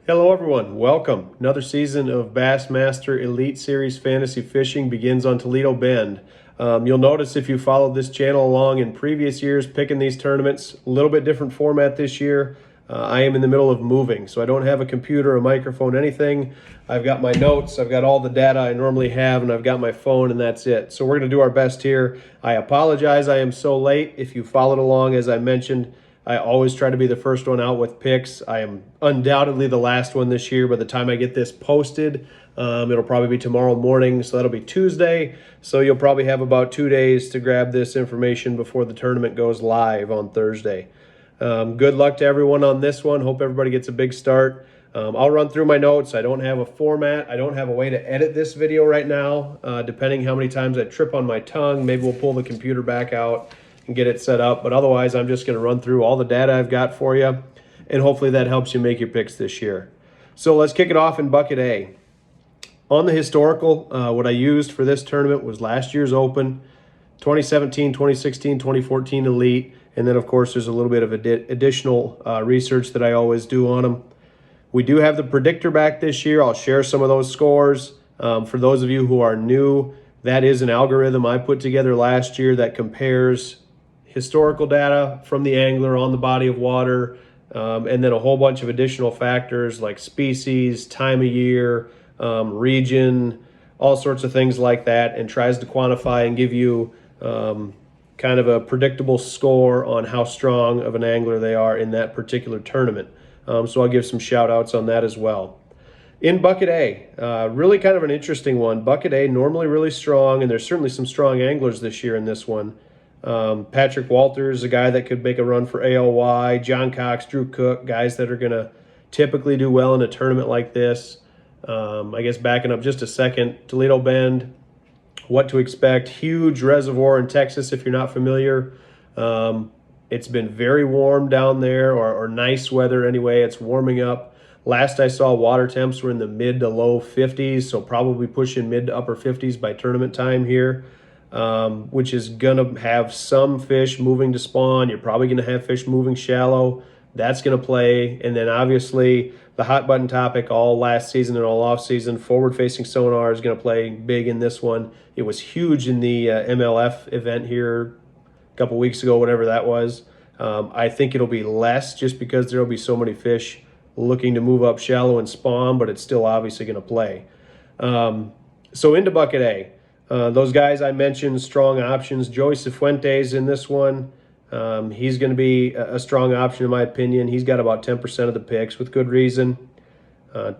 Hello everyone, welcome. Another season of Bassmaster Elite Series Fantasy Fishing begins on Toledo Bend. You'll notice if you followed this channel along in previous years picking these tournaments, a little bit different format this year. I am in the middle of moving, so I don't have a computer, a microphone, anything. I've got my notes, I've got all the data I normally have, and I've got my phone, and that's it. So we're going to do our best here. I apologize I am so late. If you followed along, as I mentioned, I always try to be the first one out with picks. I am undoubtedly the last one this year. By the time I get this posted, it'll probably be tomorrow morning, so that'll be Tuesday. So you'll probably have about 2 days to grab this information before the tournament goes live on Thursday. Good luck to everyone on this one. Hope everybody gets a big start. I'll run through my notes. I don't have a format. I don't have a way to edit this video right now. Depending how many times I trip on my tongue, maybe we'll pull the computer back out and get it set up. But otherwise, I'm just going to run through all the data I've got for you, and hopefully that helps you make your picks this year. So let's kick it off in bucket A. On the historical, what I used for this tournament was last year's Open, 2017, 2016, 2014 Elite, and then of course there's a little bit of additional research that I always do on them. We do have the predictor back this year. I'll share some of those scores. For those of you who are new, that is an algorithm I put together last year that compares historical data from the angler on the body of water, and then a whole bunch of additional factors like species, time of year, region, all sorts of things like that, and tries to quantify and give you kind of a predictable score on how strong of an angler they are in that particular tournament. So I'll give some shout outs on that as well. In bucket A, really kind of an interesting one. Bucket A normally really strong, and there's certainly some strong anglers this year in this one. Patrick Walters, a guy that could make a run for ALY, John Cox, Drew Cook, guys that are going to typically do well in a tournament like this. I guess backing up just a second, Toledo Bend, what to expect. Huge reservoir in Texas if you're not familiar. It's been very warm down there, or nice weather anyway. It's warming up. Last I saw, water temps were in the mid to low 50s, so probably pushing mid to upper 50s by tournament time here. Which is going to have some fish moving to spawn. You're probably going to have fish moving shallow. That's going to play. And then obviously the hot button topic all last season and all off season, forward-facing sonar is going to play big in this one. It was huge in the MLF event here a couple weeks ago, whatever that was. I think it'll be less just because there will be so many fish looking to move up shallow and spawn, but it's still obviously going to play. So into bucket A. Those guys I mentioned, strong options. Joey Cifuentes in this one. He's going to be a strong option in my opinion. He's got about 10% of the picks with good reason.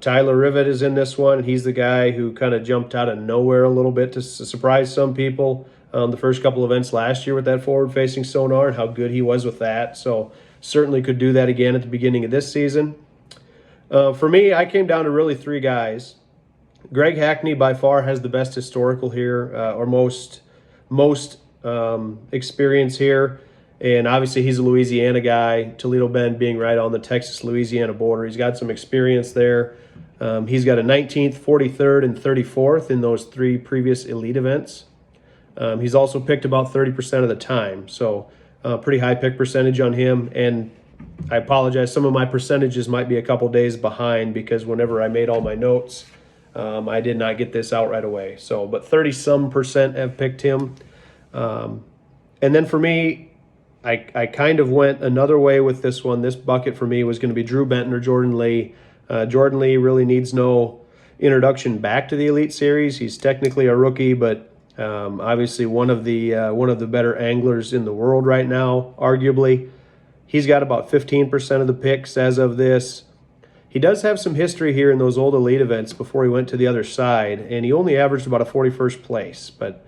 Tyler Rivet is in this one. He's the guy who kind of jumped out of nowhere a little bit to surprise some people. The first couple events last year with that forward-facing sonar and how good he was with that. So certainly could do that again at the beginning of this season. For me, I came down to really three guys. Greg Hackney by far has the best historical here, or most experience here. And obviously he's a Louisiana guy, Toledo Bend being right on the Texas-Louisiana border. He's got some experience there. He's got a 19th, 43rd, and 34th in those three previous elite events. He's also picked about 30% of the time, so pretty high pick percentage on him. And I apologize, some of my percentages might be a couple days behind because whenever I made all my notes, I did not get this out right away. So, but 30-some% have picked him. And then for me, I kind of went another way with this one. This bucket for me was going to be Drew Benton or Jordan Lee. Jordan Lee really needs no introduction back to the Elite Series. He's technically a rookie, but obviously one of the better anglers in the world right now, arguably. He's got about 15% of the picks as of this. He does have some history here in those old elite events before he went to the other side, and he only averaged about a 41st place. But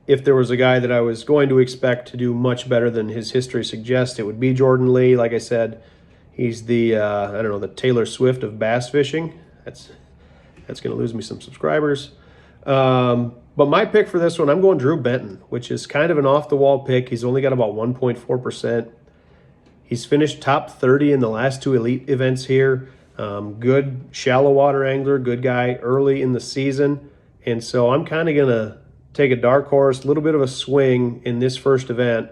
if there was a guy that I was going to expect to do much better than his history suggests, it would be Jordan Lee. Like I said, he's the, the Taylor Swift of bass fishing. That's going to lose me some subscribers. But my pick for this one, I'm going Drew Benton, which is kind of an off-the-wall pick. He's only got about 1.4%. He's finished top 30 in the last two elite events here. Good shallow water angler, good guy early in the season. And so I'm kind of going to take a dark horse, a little bit of a swing in this first event.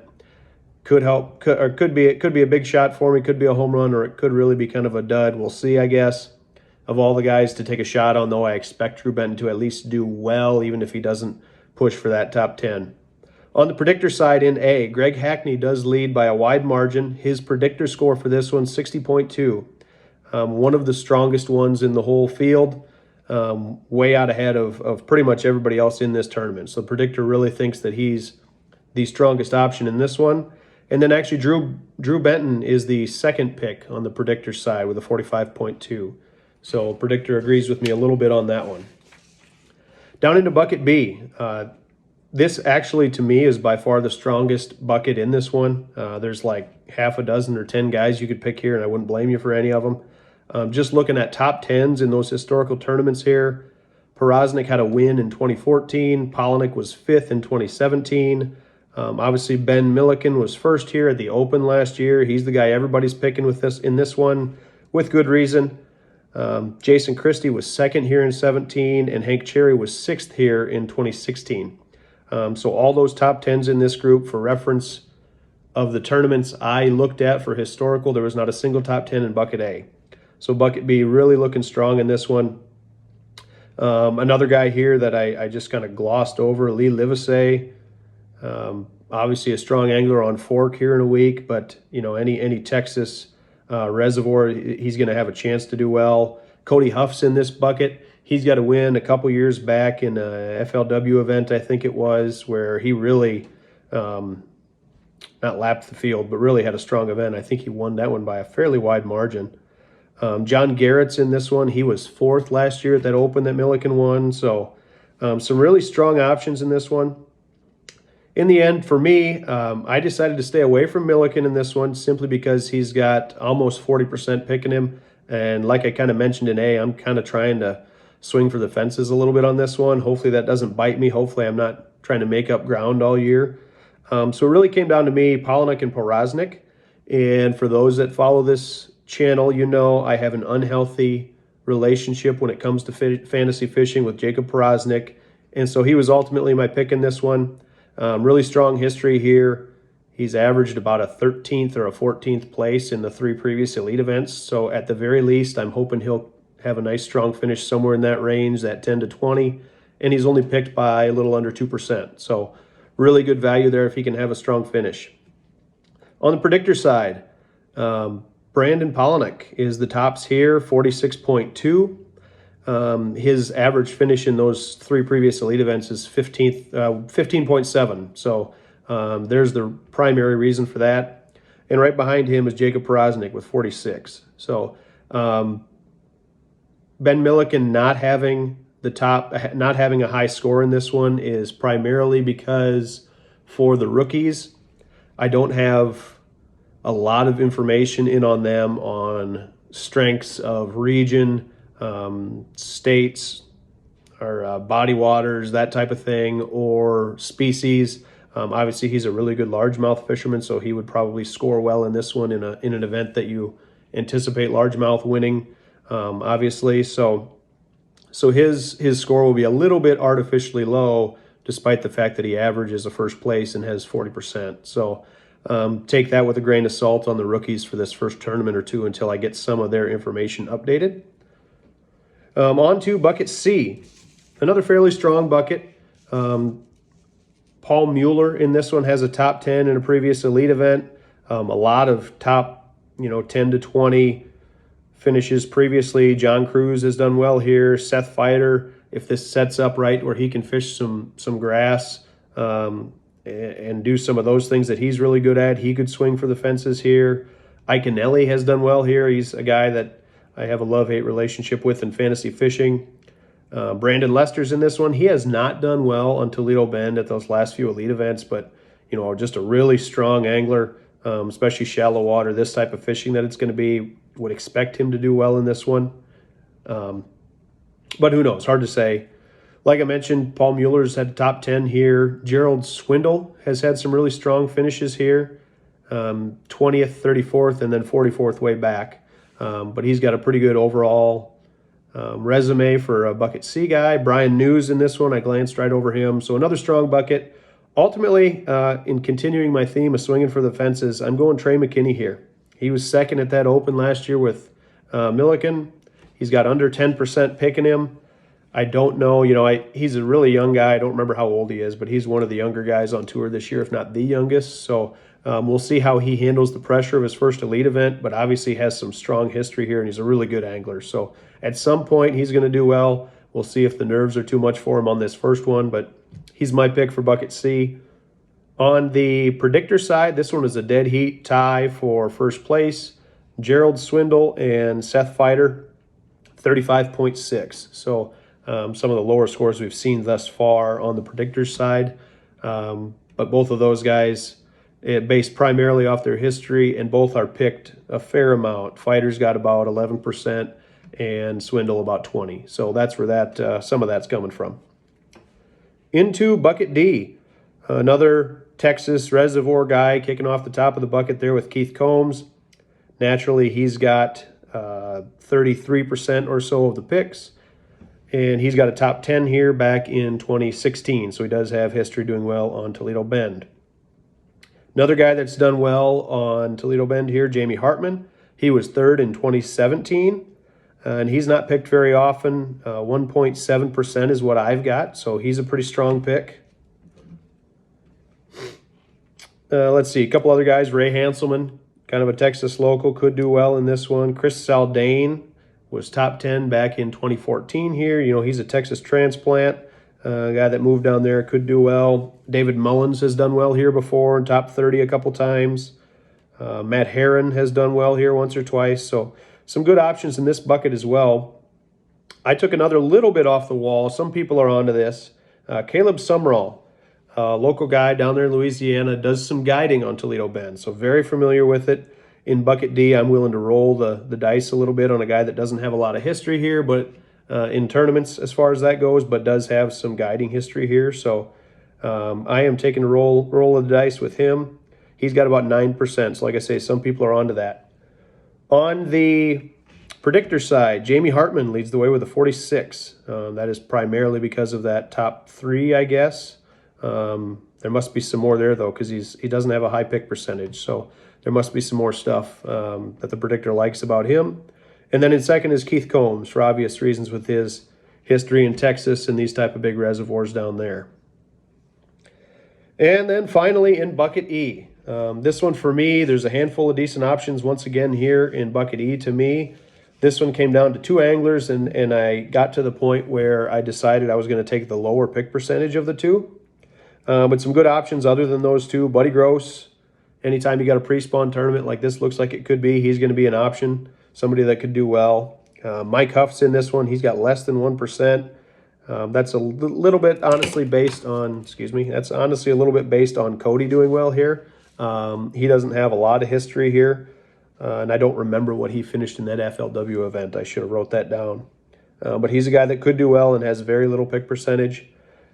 could help, could be a big shot for me, could be a home run, or it could really be kind of a dud. We'll see, I guess. Of all the guys to take a shot on, though, I expect Drew Benton to at least do well, even if he doesn't push for that top 10. On the predictor side in A, Greg Hackney does lead by a wide margin. His predictor score for this one, 60.2. One of the strongest ones in the whole field, way out ahead of pretty much everybody else in this tournament. So the predictor really thinks that he's the strongest option in this one. And then actually Drew Benton is the second pick on the predictor side with a 45.2. So predictor agrees with me a little bit on that one. Down into bucket B. This actually, to me, is by far the strongest bucket in this one. There's like half a dozen or 10 guys you could pick here, and I wouldn't blame you for any of them. Just looking at top 10s in those historical tournaments here, Porosnik had a win in 2014. Polinick was 5th in 2017. Obviously, Ben Milliken was first here at the Open last year. He's the guy everybody's picking with this in this one, with good reason. Jason Christie was second here in 17, and Hank Cherry was 6th here in 2016. So all those top 10s in this group, for reference of the tournaments I looked at for historical, there was not a single top 10 in bucket A. So bucket B really looking strong in this one. Another guy here that I just kind of glossed over, Lee Livesey. Obviously a strong angler on fork here in a week, but you know, any Texas reservoir, he's going to have a chance to do well. Cody Huff's in this bucket. He's got a win a couple years back in a FLW event, I think it was, where he really, not lapped the field, but really had a strong event. I think he won that one by a fairly wide margin. John Garrett's in this one. He was 4th last year at that Open that Milliken won. So some really strong options in this one. In the end, for me, I decided to stay away from Milliken in this one simply because he's got almost 40% picking him. And like I kind of mentioned in A, I'm kind of trying to swing for the fences a little bit on this one. Hopefully that doesn't bite me. Hopefully I'm not trying to make up ground all year. So it really came down to me, Polinick and Porosnik. And for those that follow this channel, you know I have an unhealthy relationship when it comes to fantasy fishing with Jacob Porosnik. And so he was ultimately my pick in this one. Really strong history here. He's averaged about a 13th or a 14th place in the 3 previous Elite events. So at the very least, I'm hoping he'll have a nice strong finish somewhere in that range, that 10 to 20. And he's only picked by a little under 2%. So really good value there if he can have a strong finish. On the predictor side, Brandon Polinick is the tops here, 46.2. His average finish in those 3 previous Elite events is 15.7. So there's the primary reason for that. And right behind him is Jacob Porosnik with 46. So Ben Milliken not having a high score in this one is primarily because for the rookies, I don't have a lot of information in on them on strengths of region, states, or body waters, that type of thing, or species. Obviously, he's a really good largemouth fisherman, so he would probably score well in this one in an event that you anticipate largemouth winning. Obviously, so his score will be a little bit artificially low, despite the fact that he averages a first place and has 40%. So take that with a grain of salt on the rookies for this first tournament or two until I get some of their information updated. On to bucket C, another fairly strong bucket. Paul Mueller in this one has a top 10 in a previous Elite event. A lot of top, 10 to 20 finishes previously. John Cruz has done well here. Seth Feider, if this sets up right where he can fish some grass and do some of those things that he's really good at, he could swing for the fences here. Iaconelli has done well here. He's a guy that I have a love-hate relationship with in fantasy fishing. Brandon Lester's in this one. He has not done well on Toledo Bend at those last few Elite events, but just a really strong angler, especially shallow water, this type of fishing that it's going to be. Would expect him to do well in this one. But who knows? Hard to say. Like I mentioned, Paul Mueller's had top 10 here. Gerald Swindle has had some really strong finishes here. 20th, 34th, and then 44th way back. But he's got a pretty good overall resume for a bucket C guy. Brian News in this one, I glanced right over him. So another strong bucket. Ultimately, in continuing my theme of swinging for the fences, I'm going Trey McKinney here. He was second at that Open last year with Milliken. He's got under 10% picking him. I don't know, he's a really young guy. I don't remember how old he is, but he's one of the younger guys on tour this year, if not the youngest. So we'll see how he handles the pressure of his first elite event, but obviously has some strong history here, and he's a really good angler. So at some point, he's going to do well. We'll see if the nerves are too much for him on this first one, but he's my pick for bucket C. On the predictor side, this one is a dead heat tie for first place. Gerald Swindle and Seth Feider, 35.6. So some of the lower scores we've seen thus far on the predictor side. But both of those guys, based primarily off their history, and both are picked a fair amount. Feider's got about 11% and Swindle about 20. So that's where that some of that's coming from. Into bucket D, another Texas reservoir guy kicking off the top of the bucket there with Keith Combs. Naturally, he's got 33% or so of the picks, and he's got a top 10 here back in 2016, so he does have history doing well on Toledo Bend. Another guy that's done well on Toledo Bend here, Jamie Hartman. He was third in 2017, and he's not picked very often. 1.7% is what I've got, so he's a pretty strong pick. Let's see, a couple other guys. Ray Hanselman, kind of a Texas local, could do well in this one. Chris Saldane was top 10 back in 2014 here. He's a Texas transplant, a guy that moved down there, could do well. David Mullins has done well here before, in top 30 a couple times. Matt Herron has done well here once or twice. So some good options in this bucket as well. I took another little bit off the wall. Some people are onto this. Caleb Sumrall, local guy down there in Louisiana, does some guiding on Toledo Bend, so very familiar with it. In bucket D, I'm willing to roll the dice a little bit on a guy that doesn't have a lot of history here, but in tournaments as far as that goes, but does have some guiding history here. So I am taking a roll of the dice with him. He's got about 9%, so like I say, some people are onto that. On the predictor side, Jamie Hartman leads the way with a 46. That is primarily because of that top 3, I guess. There must be some more there, though, because he doesn't have a high pick percentage. So there must be some more stuff that the predictor likes about him. And then in second is Keith Combs, for obvious reasons with his history in Texas and these type of big reservoirs down there. And then finally in bucket E. This one for me, there's a handful of decent options once again here in bucket E to me. This one came down to 2 anglers, and I got to the point where I decided I was going to take the lower pick percentage of the 2. But some good options other than those 2. Buddy Gross, anytime you got a pre-spawn tournament like this looks like it could be, he's going to be an option, somebody that could do well. Mike Huff's in this one. He's got less than 1%. That's a little bit honestly based on, that's honestly a little bit based on Cody doing well here. He doesn't have a lot of history here, and I don't remember what he finished in that FLW event. I should have wrote that down. But he's a guy that could do well and has very little pick percentage.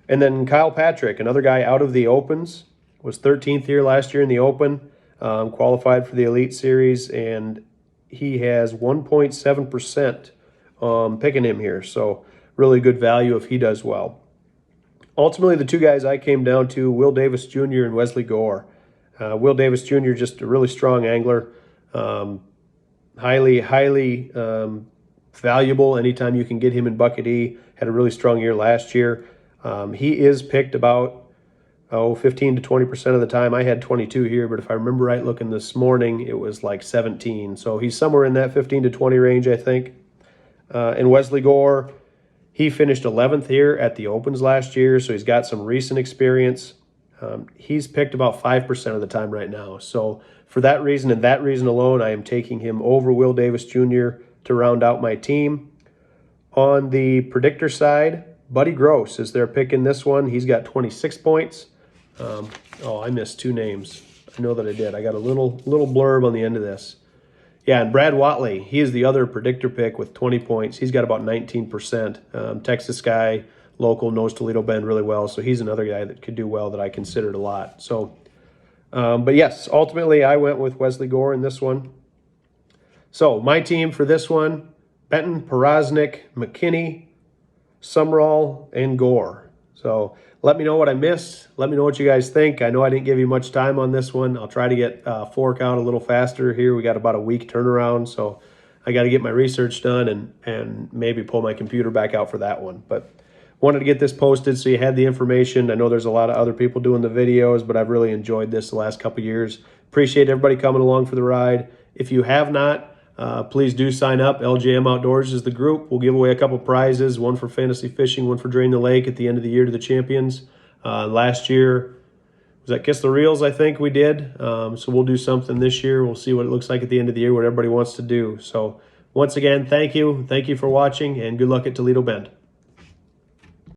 And then Kyle Patrick, another guy out of the Opens, was 13th here last year in the Open, qualified for the Elite Series, and he has 1.7% picking him here. So really good value if he does well. Ultimately, the 2 guys I came down to, Will Davis Jr. and Wesley Gore. Will Davis Jr., just a really strong angler, highly valuable anytime you can get him in bucket E. Had a really strong year last year. He is picked about 15 to 20% of the time. I had 22 here, but if I remember right looking this morning, it was like 17. So he's somewhere in that 15 to 20 range, I think. And Wesley Gore, he finished 11th here at the Opens last year, so he's got some recent experience. He's picked about 5% of the time right now. So for that reason and that reason alone, I am taking him over Will Davis Jr. to round out my team. On the predictor side, Buddy Gross is their pick in this one. He's got 26 points. I missed 2 names. I know that I did. I got a little blurb on the end of this. Yeah, and Brad Watley, he is the other predictor pick with 20 points. He's got about 19%. Texas guy, local, knows Toledo Bend really well, so he's another guy that could do well that I considered a lot. So, but yes, ultimately I went with Wesley Gore in this one. So my team for this one, Benton, Porosnik, McKinney, Sumrall, and Gore. So Let me know what I missed. Let me know what you guys think. I know I didn't give you much time on this one. I'll try to get fork out a little faster here. We got about a week turnaround, so I got to get my research done and maybe pull my computer back out for that one. But wanted to get this posted so you had the information. I know there's a lot of other people doing the videos, but I've really enjoyed this the last couple years. Appreciate everybody coming along for the ride. If you have not, please do sign up. LJM Outdoors is the group. We'll give away a couple prizes, one for fantasy fishing, one for Drain the Lake at the end of the year to the champions. Last year, was that Kiss the Reels, I think we did. So we'll do something this year. We'll see what it looks like at the end of the year, what everybody wants to do. So once again, thank you. Thank you for watching, and good luck at Toledo Bend.